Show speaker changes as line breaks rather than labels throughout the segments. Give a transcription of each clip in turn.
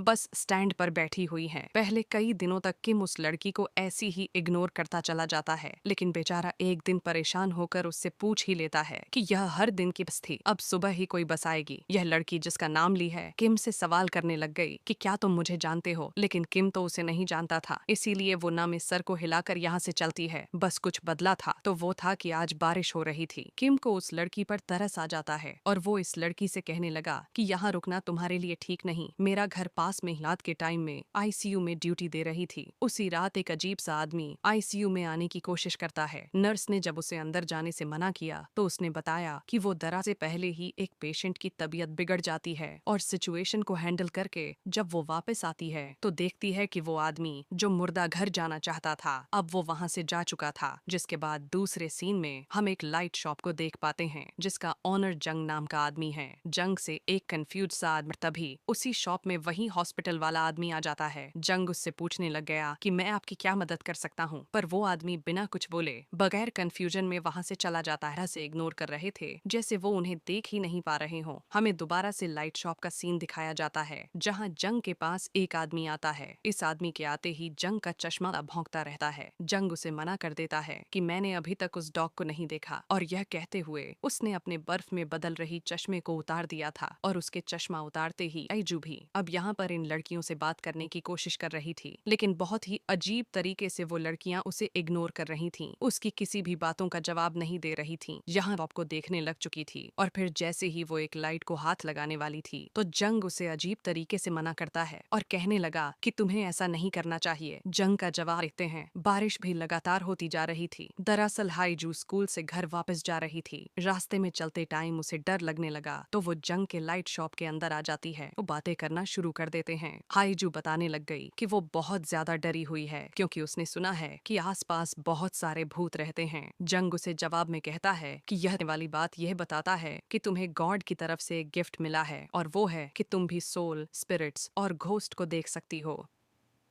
Bus stand पर बैठी हुई है। पहले कई दिनों तक किम उस लड़की को ऐसी ही इग्नोर करता चला जाता है, लेकिन बेचारा एक दिन परेशान होकर उससे पूछ ही लेता है कि यह हर दिन की बस थी, अब सुबह ही कोई बस आएगी। यह लड़की जिसका नाम ली है किम से सवाल करने लग गई कि क्या तुम मुझे जानते हो, लेकिन किम तो उसे नहीं जानता था, इसीलिए वो ना में सर को हिलाकर यहाँ से चलती है। बस कुछ बदला था तो वो था कि आज बारिश हो रही थी। किम को उस लड़की पर तरस आ जाता है और वो इस लड़की से कहने लगा कि यहाँ रुकना तुम्हारे लिए ठीक नहीं। मेरा घर पास में रात के टाइम में आईसीयू में ड्यूटी दे रही थी। उसी रात एक अजीब सा आदमी आईसीयू में आने की कोशिश करता है। नर्स ने जब उसे अंदर जाने से मना किया तो उसने बताया कि वो दरा से पहले ही एक पेशेंट की तबीयत बिगड़ जाती है और सिचुएशन को हैंडल करके जब वो वापस आती है तो देखती है कि वो आदमी जो मुर्दा घर जाना चाहता था अब वो वहाँ से जा चुका था। जिसके बाद दूसरे सीन में हम एक लाइट शॉप को देख पाते हैं जिसका ऑनर जंग नाम का आदमी है। जंग से एक कंफ्यूज सा आदमी तभी उसी शॉप में वही हॉस्पिटल वाला आदमी आ जाता है। जंग उससे पूछने लग गया कि मैं आपकी क्या मदद कर सकता हूँ, पर वो आदमी बिना कुछ बोले बगैर कंफ्यूजन में वहाँ से चला जाता है। से इग्नोर कर रहे थे जैसे वो उन्हें देख ही नहीं पा रहे हों। हमें दोबारा से लाइट शॉप का सीन दिखाया जाता है जहाँ जंग के पास एक आदमी आता है। इस आदमी के आते ही जंग का चश्मा भौंकता रहता है। जंग उसे मना कर देता है कि मैंने अभी तक उस डॉग को नहीं देखा, और यह कहते हुए उसने अपने बर्फ में बदल रही चश्मे को उतार दिया था और उसके चश्मा उतारते ही आईजू भी अब यहाँ पर इन लड़कियों से बात करने की कोशिश कर रही थी, लेकिन बहुत ही अजीब तरीके से वो लड़कियां उसे इग्नोर कर रही थीं। उसकी किसी भी बातों का जवाब नहीं दे रही थीं। यहाँ आपको देखने लग चुकी थी और फिर जैसे ही वो एक लाइट को हाथ लगाने वाली थी तो जंग उसे अजीब तरीके से मना करता है और कहने लगा कि तुम्हें ऐसा नहीं करना चाहिए। जंग का जवाब देते हैं। बारिश भी लगातार होती जा रही थी। दरअसल हाईजू स्कूल से घर वापस जा रही थी। रास्ते में चलते टाइम उसे डर लगने लगा तो वो जंग के लाइट शॉप के अंदर आ जाती है। वो बातें करना शुरू कर देते हैं। हाईजू बताने लग गई कि वो बहुत ज्यादा डरी हुई है क्योंकि उसने सुना है कि आसपास बहुत सारे भूत रहते हैं। जंग उसे जवाब में कहता है कि यह वाली बात यह बताता है कि तुम्हें गॉड की तरफ से एक गिफ्ट मिला है और वो है कि तुम भी सोल, स्पिरिट्स और घोस्ट को देख सकती हो।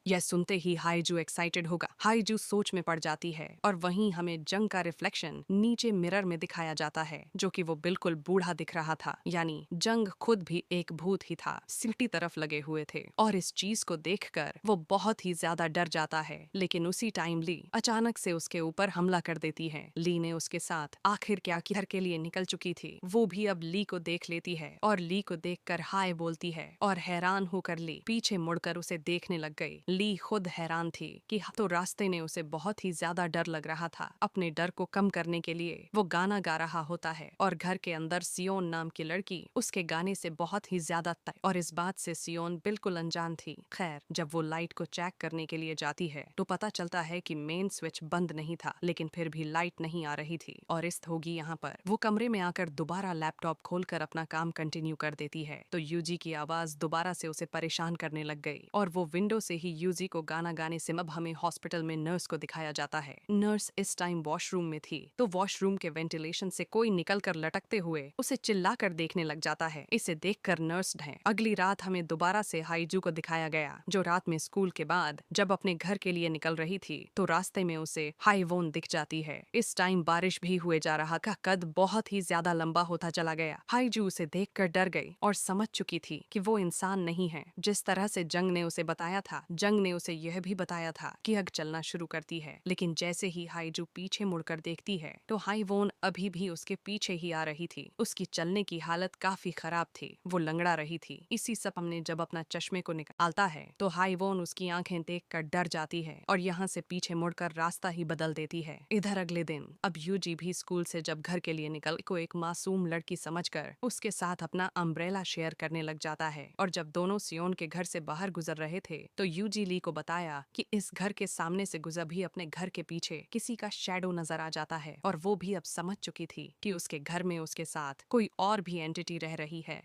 यह सुनते ही हाईजू एक्साइटेड होगा। हाईजू सोच में पड़ जाती है और वहीं हमें जंग का रिफ्लेक्शन नीचे मिरर में दिखाया जाता है जो कि वो बिल्कुल बूढ़ा दिख रहा था, यानी जंग खुद भी एक भूत ही था। सिटी तरफ लगे हुए थे और इस चीज को देखकर वो बहुत ही ज्यादा डर जाता है। लेकिन उसी टाइम ली अचानक से उसके ऊपर हमला कर देती है। ली ने उसके साथ आखिर क्या घर के लिए निकल चुकी थी वो भी अब ली को देख लेती है और ली को देखकर हाय बोलती है और हैरान होकर ली पीछे मुड़कर उसे देखने लग गई। ली खुद हैरान थी कि तो रास्ते में उसे बहुत ही ज्यादा डर लग रहा था। अपने डर को कम करने के लिए वो गाना गा रहा होता है और घर के अंदर सियोन नाम की लड़की उसके गाने से बहुत ही ज्यादा और इस बात से सियोन बिल्कुल अनजान थी। खैर जब वो लाइट को चेक करने के लिए जाती है तो पता चलता है कि मेन स्विच बंद नहीं था, लेकिन फिर भी लाइट नहीं आ रही थी और इस होगी यहाँ पर वो कमरे में आकर दोबारा लैपटॉप खोलकर अपना काम कंटिन्यू कर देती है तो यूजी की आवाज दोबारा से उसे परेशान करने लग गई और वो विंडो से ही यूजी को गाना गाने से अब हमें हॉस्पिटल में नर्स को दिखाया जाता है। नर्स इस टाइम वॉशरूम में थी तो वॉशरूम के वेंटिलेशन से कोई निकल कर लटकते हुए उसे चिल्लाकर देखने लग जाता है। इसे देखकर नर्स है। अगली रात हमें दोबारा से हाईजू को दिखाया गया जो रात में स्कूल के बाद जब अपने घर के लिए निकल रही थी तो रास्ते में उसे हाईवोन दिख जाती है। इस टाइम बारिश भी हुए जा रहा का कद बहुत ही ज्यादा लंबा होता चला गया। हाईजू उसे देखकर डर गई और समझ चुकी थी कि वो इंसान नहीं है जिस तरह से जंग ने उसे बताया था। जंग ने उसे यह भी बताया था कि आग चलना शुरू करती है, लेकिन जैसे ही हाईजू पीछे मुड़कर देखती है तो हाईवोन अभी भी उसके पीछे ही आ रही थी। उसकी चलने की हालत काफी खराब थी, वो लंगड़ा रही थी। इसी सब हमने जब अपना चश्मे को निकालता है तो हाईवोन उसकी आंखें देखकर डर जाती है और यहाँ से पीछे मुड़कर रास्ता ही बदल देती है। इधर अगले दिन अब यूजी भी स्कूल से जब घर के लिए निकल को एक मासूम लड़की समझकर उसके साथ अपना अम्ब्रेला शेयर करने लग जाता है और जब दोनों सियोन के घर से बाहर गुजर रहे थे तो यूजी ली को बताया कि इस घर के सामने से गुजर भी अपने घर के पीछे किसी का शैडो नजर आ जाता है और वो भी अब समझ चुकी थी कि उसके घर में उसके साथ कोई और भी एंटिटी रह रही है।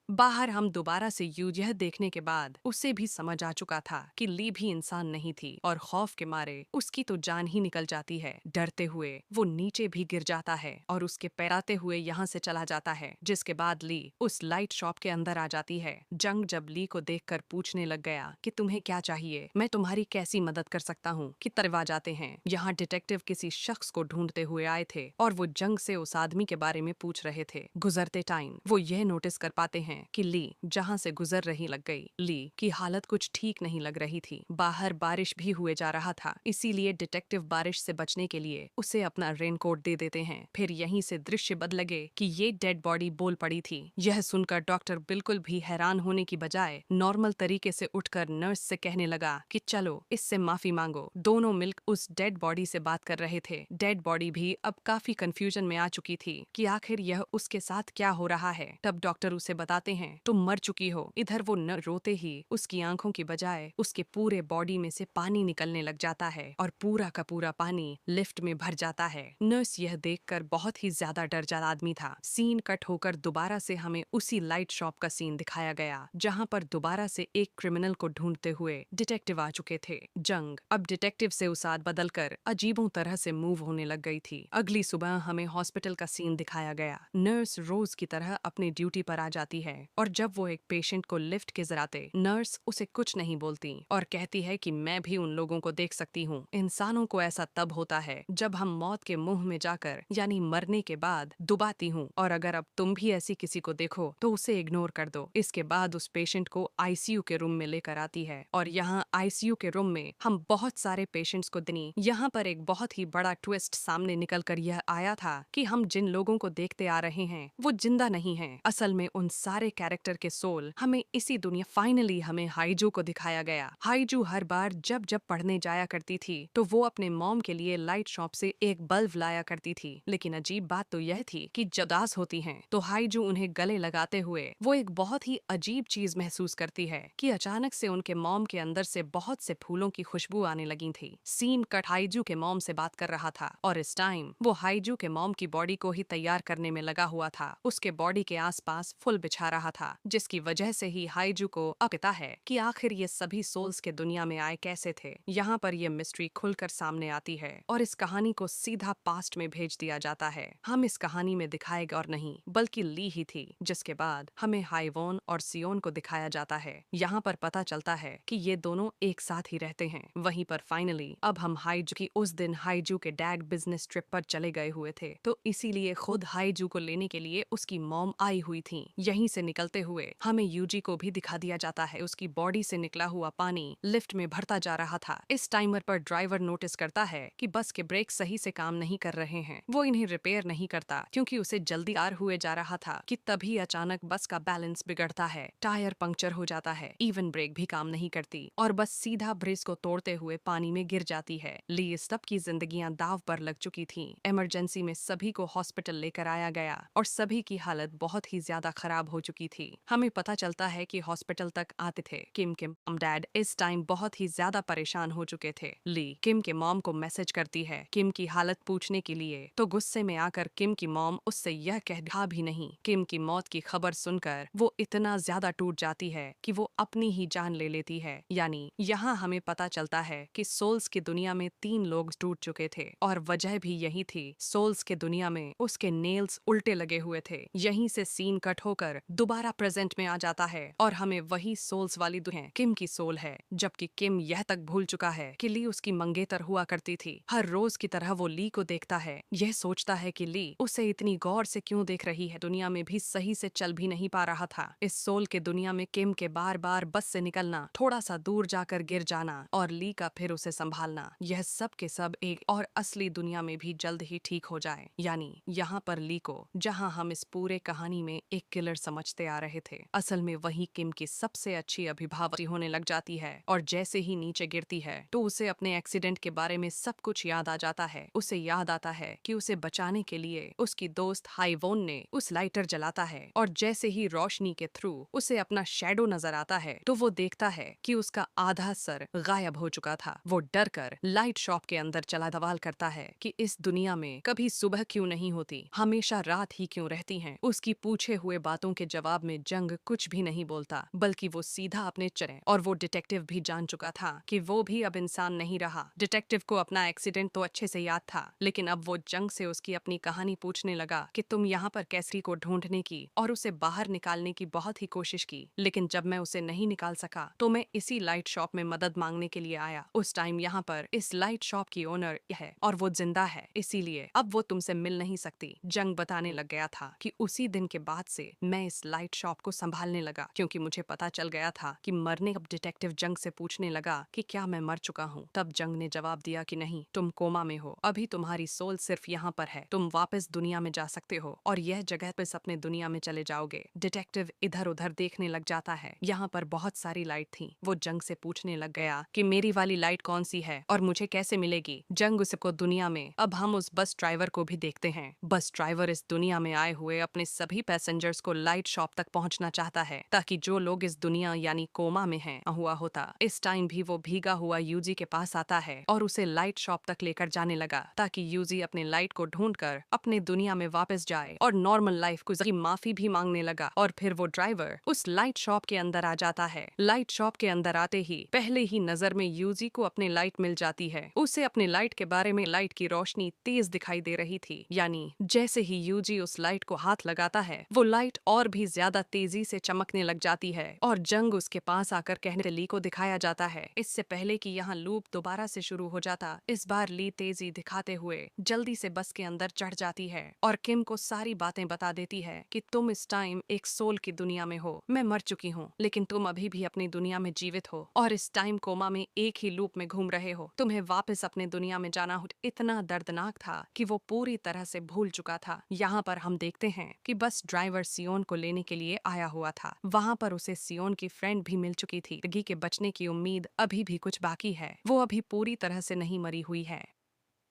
बाहर हम दोबारा से यह देखने के बाद उसे भी समझ आ चुका था कि ली भी इंसान नहीं थी और खौफ के मारे उसकी तो जान ही निकल जाती है। डरते हुए वो नीचे भी गिर जाता है और उसके पैराते हुए यहाँ से चला जाता है, जिसके बाद ली उस लाइट शॉप के अंदर आ जाती है। जंग जब ली को देखकर पूछने लग गया कि तुम्हें क्या चाहिए, मैं तुम्हारी कैसी मदद कर सकता हूँ कि तरवा जाते हैं। यहाँ डिटेक्टिव किसी शख्स को ढूंढते हुए आए थे और वो जंग से उस आदमी के बारे में पूछ रहे थे। गुजरते टाइम वो यह नोटिस कर पाते हैं कि ली जहां से गुजर रही लग गई। ली की हालत कुछ ठीक नहीं लग रही थी। बाहर बारिश भी हुए जा रहा था, इसीलिए डिटेक्टिव बारिश से बचने के लिए उसे अपना रेनकोट दे देते हैं। फिर यहीं से दृश्य बदलगे कि ये डेड बॉडी बोल पड़ी थी। यह सुनकर डॉक्टर बिल्कुल भी हैरान होने की बजाय नॉर्मल तरीके से उठकर नर्स से कहने लगा कि चलो इससे माफी मांगो। दोनों मिलकर उस डेड बॉडी से बात कर रहे थे। डेड बॉडी भी अब काफी कंफ्यूजन में आ चुकी थी कि आखिर यह उसके साथ क्या हो रहा है। तब डॉक्टर उसे बताते हैं तुम मर चुकी हो। इधर वो न रोते ही उसकी आंखों की बजाय उसके पूरे बॉडी में से पानी निकलने लग जाता है और पूरा का पूरा पानी लिफ्ट में भर जाता है। नर्स यह देखकर बहुत ही ज्यादा डर जाता आदमी था। सीन कट होकर दोबारा से हमें उसी लाइट शॉप का सीन दिखाया गया, जहां पर दोबारा से एक क्रिमिनल को ढूंढते हुए डिटेक्टिव आ चुके थे। जंग अब डिटेक्टिव से उसाद बदलकर अजीबों तरह से मूव होने लग गई थी। अगली सुबह हमें हॉस्पिटल का सीन दिखाया गया। नर्स रोज की तरह अपनी ड्यूटी पर आ जाती है और जब वो एक पेशेंट को लिफ्ट के जराते, नर्स उसे कुछ नहीं बोलती और कहती है कि मैं भी उन लोगों को देख सकती हूँ। इंसानों को ऐसा तब होता है जब हम मौत के मुंह में जाकर यानी मरने के बाद दुबाती हूँ, और अगर अब तुम भी ऐसी किसी को देखो तो उसे इग्नोर कर दो। इसके बाद उस पेशेंट को आईसीयू के रूम में लेकर आती है और यहाँ आईसीयू के रूम में हम बहुत सारे पेशेंट्स को दिनी। यहाँ पर एक बहुत ही बड़ा ट्विस्ट सामने निकल कर यह आया था कि हम जिन लोगों को देखते आ रहे हैं वो जिंदा नहीं हैं। असल में उन सारे कैरेक्टर के सोल हमें इसी दुनिया। फाइनली हमें हाइजू को दिखाया गया। हाइजू हर बार जब जब पढ़ने जाया करती थी तो वो अपने मॉम के लिए लाइट शॉप से एक बल्ब लाया करती थी। लेकिन अजीब बात तो यह थी कि जब उदास होती हैं तो हाइजू उन्हें गले लगाते हुए वो एक बहुत ही अजीब चीज महसूस करती है कि अचानक से उनके मॉम के अंदर से बहुत से फूलों की खुशबू आने लगी थी। सीन कट हाइजू के मॉम से बात कर रहा था और इस टाइम वो हाइजू के मॉम की बॉडी को ही तैयार करने में लगा हुआ था। उसके बॉडी के आसपास फुल बिछा रहा था, जिसकी वजह से ही हाइजू को अब पता है कि आखिर ये सभी सोल्स के दुनिया में आए कैसे थे। यहाँ पर ये मिस्ट्री खुलकर सामने आती है और इस कहानी को सीधा पास्ट में भेज दिया जाता है। हम इस कहानी में दिखाए और नहीं बल्कि ली ही थी, जिसके बाद हमें हाइवोन और सियोन को दिखाया जाता है। यहाँ पर पता चलता है कि ये दोनों एक साथ ही रहते हैं। वहीं पर फाइनली अब हम हाइजू की उस दिन हाइजू के डैड बिजनेस ट्रिप पर चले गए हुए थे, तो इसीलिए खुद हाइजू को लेने के लिए उसकी मॉम आई हुई थी। यहीं से निकलते हुए हमें यूजी को भी दिखा दिया जाता है। उसकी बॉडी से निकला हुआ पानी लिफ्ट में भरता जा रहा था। इस टाइमर पर ड्राइवर नोटिस करता है कि बस के ब्रेक सही से काम नहीं कर रहे हैं। वो इन्हें रिपेयर नहीं करता क्योंकि उसे जल्दी आर हुए जा रहा था कि तभी अचानक बस का बैलेंस बिगड़ता है, टायर पंक्चर हो जाता है, इवन ब्रेक भी काम नहीं करती और बस सीधा ब्रिज को तोड़ते हुए पानी में गिर जाती है। ली सब की जिंदगियां दाव पर लग चुकी थीं। इमरजेंसी में सभी को हॉस्पिटल लेकर आया गया और सभी की हालत बहुत ही ज्यादा खराब हो चुकी थी। हमें पता चलता है कि हॉस्पिटल तक आते थे किम के मॉम डैड इस टाइम बहुत ही ज्यादा परेशान हो चुके थे। ली किम के मॉम को मैसेज करती है किम की हालत पूछने के लिए, तो गुस्से में आकर किम की मॉम उससे यह कहा भी नहीं। किम की मौत की खबर सुनकर वो इतना ज्यादा टूट जाती है कि वो अपनी ही जान ले लेती है। यानी यहाँ हमें पता चलता है कि सोल्स की दुनिया में 3 लोग टूट चुके थे और वजह भी यही थी। सोल्स के दुनिया में उसके नेल्स उल्टे लगे हुए थे। यहीं से सीन कट होकर दोबारा प्रेजेंट में आ जाता है और हमें वही सोल्स वाली दुल्हन किम की सोल है, जबकि किम यह तक भूल चुका है कि ली उसकी मंगेतर हुआ करती थी। हर रोज की तरह वो ली को देखता है, यह सोचता है कि ली उसे इतनी गौर से क्यों देख रही है। दुनिया में भी सही से चल भी नहीं पा रहा था। इस सोल के दुनिया में किम के बार बार बस से निकलना, थोड़ा सा दूर जाकर गिर जाना और ली का फिर उसे संभालना, यह सब के सब एक और असली दुनिया में भी जल्द ही ठीक हो जाए। यानी यहाँ पर ली को, जहाँ हम इस पूरे कहानी में एक किलर समझते आ रहे थे, असल में वही किम की सबसे अच्छी अभिभावक होने लग जाती है और जैसे ही नीचे गिरती है तो उसे अपने एक्सीडेंट के बारे में सब कुछ याद आ जाता है। उसे याद आता है कि उसे बचाने के लिए उसकी दोस्त हाइवोन ने उस लाइटर जलाता है और जैसे ही रोशनी के थ्रू उसे अपना शैडो नजर आता है तो वो देखता है कि उसका आधा सर गायब हो चुका था। वो डर कर लाइट शॉप के अंदर चला सवाल करता है कि इस दुनिया में कभी सुबह क्यों नहीं होती, हमेशा रात ही क्यों रहती हैं। उसकी पूछे हुए बातों के जवाब में जंग कुछ भी नहीं बोलता, बल्कि वो सीधा अपने चले। और वो डिटेक्टिव भी जान चुका था कि वो भी अब इंसान नहीं रहा। डिटेक्टिव को अपना एक्सीडेंट तो अच्छे से याद था, लेकिन अब वो जंग से उसकी अपनी कहानी पूछने लगा कि तुम यहाँ पर कैसरी को ढूंढने की और उसे बाहर निकालने की बहुत ही कोशिश की, लेकिन जब मैं उसे नहीं निकाल सका तो मैं इसी लाइट शॉप में मदद मांगने के लिए आया। उस टाइम यहाँ पर इस लाइट शॉप की ओनर है और वो जिंदा है, इसीलिए अब वो तुमसे मिल नहीं सकती। जंग बताने लग गया था कि उसी दिन के बाद से मैं इस लाइट शॉप को संभालने लगा, क्योंकि मुझे पता चल गया था कि मरने। अब डिटेक्टिव जंग से पूछने लगा कि क्या मैं मर चुका हूँ। तब जंग ने जवाब दिया कि नहीं, तुम कोमा में हो, अभी तुम्हारी सोल सिर्फ यहाँ पर है, तुम वापस दुनिया में जा सकते हो और यह जगह पे अपने दुनिया में चले जाओगे। डिटेक्टिव इधर उधर देखने लग जाता है। यहाँ पर बहुत सारी लाइट थी। वो जंग से पूछने लग गया कि मेरी वाली लाइट कौन सी है और मुझे कैसे मिलेगी। जंग उसको दुनिया में। अब हम उस बस ड्राइवर को भी देखते हैं। बस ड्राइवर इस दुनिया में आए हुए अपने सभी पैसेंजर्स को लाइट शॉप तक पहुंचना चाहता है, ताकि जो लोग इस दुनिया यानी कोमा में हैं हुआ होता। इस टाइम भी वो भीगा हुआ यूजी के पास आता है और उसे लाइट शॉप तक लेकर जाने लगा, ताकि यूजी अपने लाइट को ढूंढकर अपने दुनिया में वापस जाए और नॉर्मल लाइफ गुजारे। माफी भी मांगने लगा और फिर वो ड्राइवर उस लाइट शॉप के अंदर आ जाता है। लाइट शॉप के अंदर आते ही पहले ही नजर में यूजी को अपने लाइट मिल जाती है। उसे अपने लाइट के बारे में लाइट की रोशनी तेज दिखाई दे रही थी, यानी जैसे ही यूजी उस लाइट को हाथ लगाता है वो लाइट और भी ज्यादा तेजी से चमकने लग जाती है और जंग उसके पास आकर कहने ली को दिखाया जाता है। इससे पहले कि यहाँ लूप दोबारा से शुरू हो जाता, इस बार ली तेजी दिखाते हुए जल्दी से बस के अंदर चढ़ जाती है और किम को सारी बातें बता देती है कि तुम इस टाइम एक सोल की दुनिया में हो, मैं मर चुकी हूँ, लेकिन तुम अभी भी अपनी दुनिया में जीवित हो और इस टाइम कोमा में एक ही लूप में घूम रहे हो। तुम्हें वापस अपने दुनिया में जाना इतना दर्दनाक था कि वो पूरी तरह से भूल चुका था। यहाँ पर हम देखते हैं कि बस ड्राइवर सियोन को लेने के लिए आया हुआ था। वहाँ पर उसे सियोन की फ्रेंड भी मिल चुकी थी। जिंदगी के बचने की उम्मीद अभी भी कुछ बाकी है, वो अभी पूरी तरह से नहीं मरी हुई है।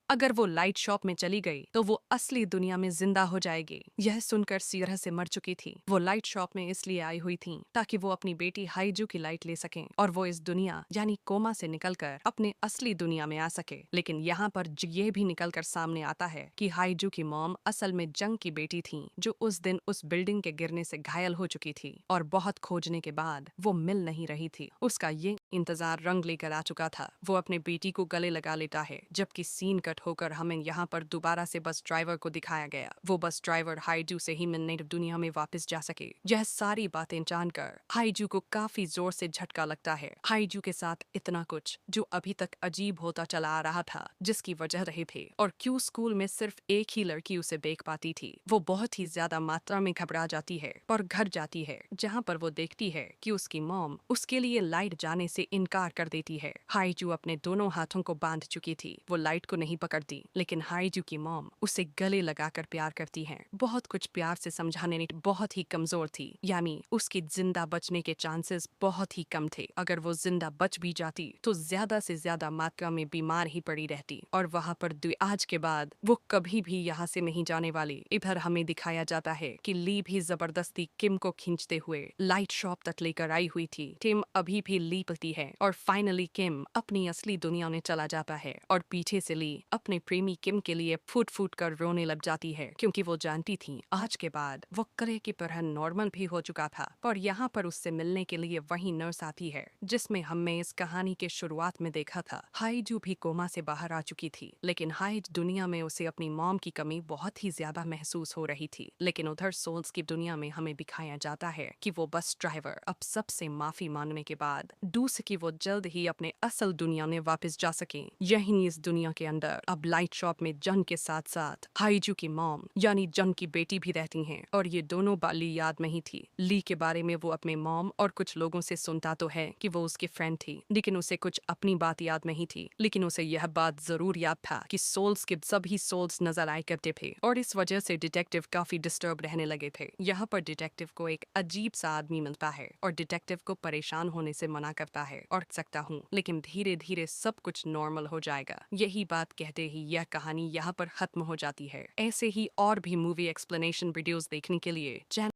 अगर वो लाइट शॉप में चली गई तो वो असली दुनिया में जिंदा हो जाएगी। यह सुनकर सिरह से मर चुकी थी। वो लाइट शॉप में इसलिए आई हुई थी ताकि वो अपनी बेटी हाईजू की लाइट ले सकें और वो इस दुनिया यानी कोमा से निकलकर अपने असली दुनिया में आ सके। लेकिन यहाँ पर ये भी निकलकर सामने आता है कि हाईजू की मॉम असल में जंग की बेटी थी, जो उस दिन उस बिल्डिंग के गिरने से घायल हो चुकी थी और बहुत खोजने के बाद वो मिल नहीं रही थी। उसका ये इंतजार रंग लेकर आ चुका था। वो अपने बेटी को गले लगा लेता है, जबकि सीन कट होकर हमें यहाँ पर दोबारा से बस ड्राइवर को दिखाया गया। वो बस ड्राइवर हाईजू से ही मिलने दुनिया में वापस जा सके। यह सारी बातें जानकर हाईजू को काफी जोर से झटका लगता है। हाईजू के साथ इतना कुछ जो अभी तक अजीब होता चला आ रहा था, जिसकी वजह रहे थे और क्यों स्कूल में सिर्फ एक ही लड़की उसे देख पाती थी। वो बहुत ही ज्यादा मात्रा में घबरा जाती है और घर जाती है, जहाँ पर वो देखती है कि उसकी मॉम उसके लिए लाइट जाने से इनकार कर देती है। हाईजू अपने दोनों हाथों को बांध चुकी थी। वो लाइट को नहीं पकड़ती, लेकिन हाईजू की मॉम उसे गले लगाकर प्यार करती है। बहुत कुछ प्यार से समझाने में बहुत ही कमजोर थी, यानी उसकी जिंदा बचने के चांसेस बहुत ही कम थे। अगर वो जिंदा बच भी जाती तो ज्यादा से ज्यादा मात्रा में बीमार ही पड़ी रहती और वहाँ पर आज के बाद वो कभी भी यहाँ से नहीं जाने वाली। इधर हमें दिखाया जाता है कि ली भी जबरदस्ती किम को खींचते हुए लाइट शॉप तक लेकर आई हुई थी। किम अभी भी ली पति है और फाइनली किम अपनी असली दुनिया में चला जाता है और पीछे से ली अपने प्रेमी किम के लिए फूट फूट कर रोने लग जाती है, क्योंकि वो जानती थी आज के बाद वो करे की तरह नॉर्मल भी हो चुका था। पर यहाँ पर उससे मिलने के लिए वही नर्स आती है जिसमें हमने इस कहानी के शुरुआत में देखा था। हाईजू भी कोमा से बाहर आ चुकी थी, लेकिन हाइज दुनिया में उसे अपनी मॉम की कमी बहुत ही ज्यादा महसूस हो रही थी। लेकिन उधर सोल्स की दुनिया में हमें दिखाया जाता है कि वो बस ड्राइवर अब सबसे माफी मांगने के बाद दूसरे की वो जल्द ही अपने असल दुनिया में वापस जा सके। यही इस दुनिया के अंदर अब लाइट शॉप में जन के साथ साथ हाईजू की मॉम यानी जन की बेटी भी रहती हैं और ये दोनों बाली याद में ही थी। ली के बारे में वो अपने मॉम और कुछ लोगों से सुनता तो है कि वो उसकी फ्रेंड थी, लेकिन उसे कुछ अपनी बात याद नहीं थी। लेकिन उसे यह बात जरूर याद था कि सोल्स के सभी सोल्स नजर आए करते थे और इस वजह से डिटेक्टिव काफी डिस्टर्ब रहने लगे थे। यहाँ पर डिटेक्टिव को एक अजीब सा आदमी मिलता है और डिटेक्टिव को परेशान होने से मना करता है और सकता हूँ, लेकिन धीरे धीरे सब कुछ नॉर्मल हो जाएगा। यही बात कहते ही यह कहानी यहाँ पर खत्म हो जाती है। ऐसे ही और भी मूवी एक्सप्लेनेशन वीडियोस देखने के लिए चैनल